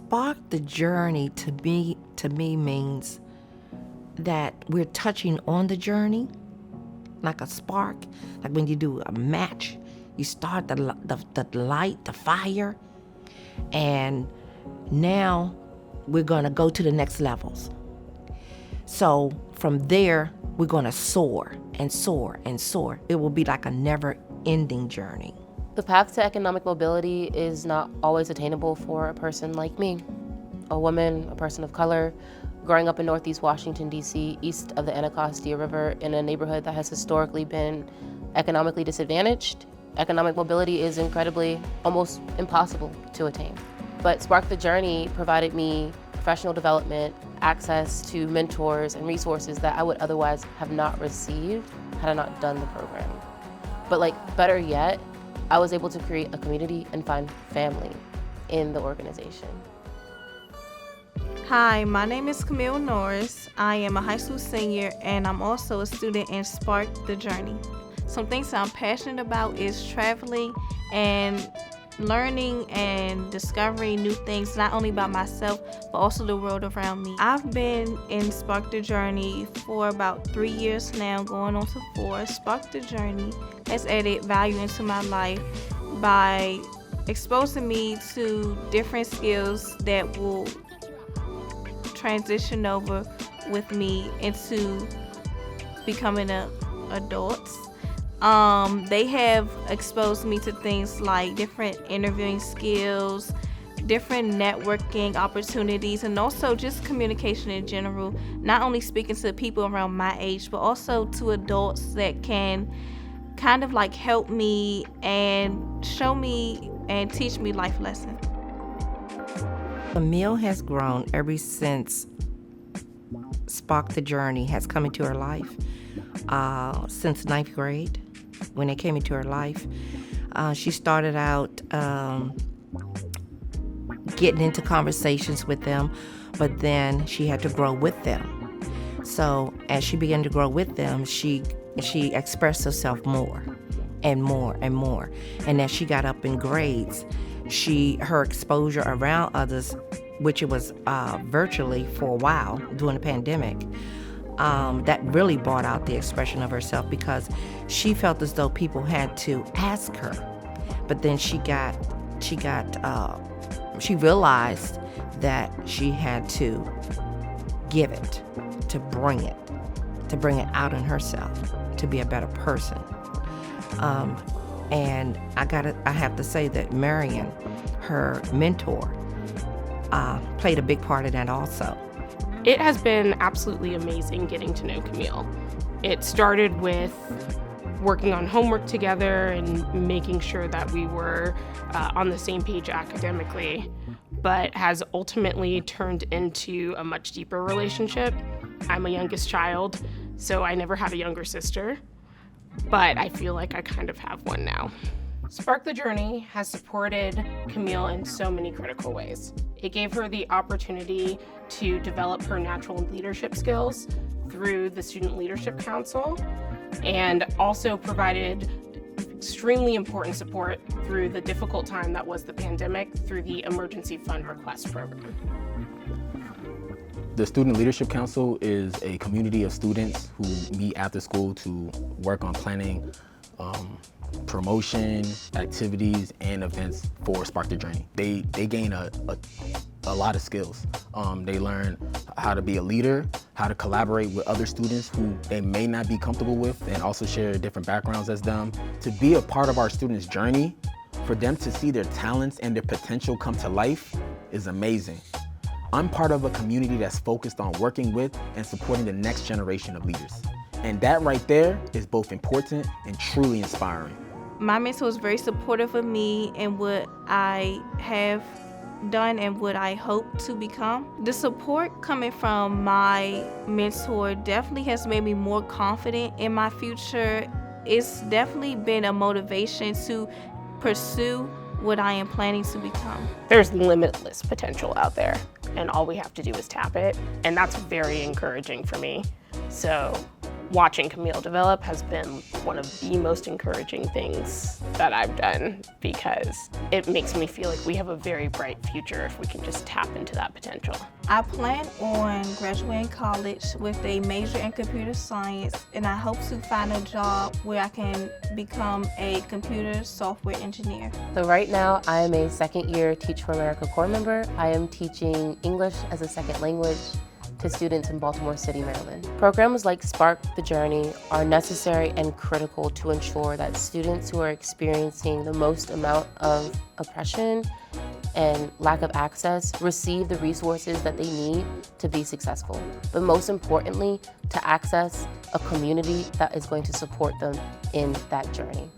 Spark the journey to me means that we're touching on the journey like a spark, like when you do a match, you start the light, the fire, and now we're gonna go to the next levels. So from there, we're gonna soar and soar and soar. It will be like a never-ending journey. The path to economic mobility is not always attainable for a person like me, a woman, a person of color, growing up in Northeast Washington, D.C., east of the Anacostia River, in a neighborhood that has historically been economically disadvantaged. Economic mobility is incredibly, almost impossible to attain. But Spark the Journey provided me professional development, access to mentors and resources that I would otherwise have not received had I not done the program. But better yet, I was able to create a community and find family in the organization. Hi, my name is Camille Norris. I am a high school senior and I'm also a student in Spark the Journey. Some things that I'm passionate about is traveling and learning and discovering new things, not only about myself, but also the world around me. I've been in Spark the Journey for about 3 years now, going on to 4. Spark the Journey has added value into my life by exposing me to different skills that will transition over with me into becoming an adult. They have exposed me to things like different interviewing skills, different networking opportunities, and also just communication in general, not only speaking to people around my age, but also to adults that can kind of help me and show me and teach me life lessons. Camille has grown ever since Spark the Journey has come into her life, since 9th grade. When they came into her life, she started out getting into conversations with them, but then she had to grow with them. So as she began to grow with them, she expressed herself more and more and more. And as she got up in grades, her exposure around others, which it was virtually for a while during the pandemic, that really brought out the expression of herself, because she felt as though people had to ask her. But then she realized that she had to give it, to bring it out in herself, to be a better person. And I have to say that Marion, her mentor, played a big part of that also. It has been absolutely amazing getting to know Camille. It started with working on homework together and making sure that we were on the same page academically, but has ultimately turned into a much deeper relationship. I'm a youngest child, so I never had a younger sister, but I feel like I kind of have one now. Spark the Journey has supported Camille in so many critical ways. It gave her the opportunity to develop her natural leadership skills through the Student Leadership Council, and also provided extremely important support through the difficult time that was the pandemic through the Emergency Fund Request Program. The Student Leadership Council is a community of students who meet after school to work on planning promotion, activities, and events for Spark the Journey. They gain a lot of skills. They learn how to be a leader, how to collaborate with other students who they may not be comfortable with and also share different backgrounds as them. To be a part of our students' journey, for them to see their talents and their potential come to life is amazing. I'm part of a community that's focused on working with and supporting the next generation of leaders. And that right there is both important and truly inspiring. My mentor is very supportive of me and what I have done and what I hope to become. The support coming from my mentor definitely has made me more confident in my future. It's definitely been a motivation to pursue what I am planning to become. There's limitless potential out there, and all we have to do is tap it, and that's very encouraging for me. So Watching Camille develop has been one of the most encouraging things that I've done, because it makes me feel like we have a very bright future if we can just tap into that potential. I plan on graduating college with a major in computer science, and I hope to find a job where I can become a computer software engineer. So right now, I am a second-year Teach for America Corps member. I am teaching English as a second language to students in Baltimore City, Maryland. Programs like Spark the Journey are necessary and critical to ensure that students who are experiencing the most amount of oppression and lack of access receive the resources that they need to be successful. But most importantly, to access a community that is going to support them in that journey.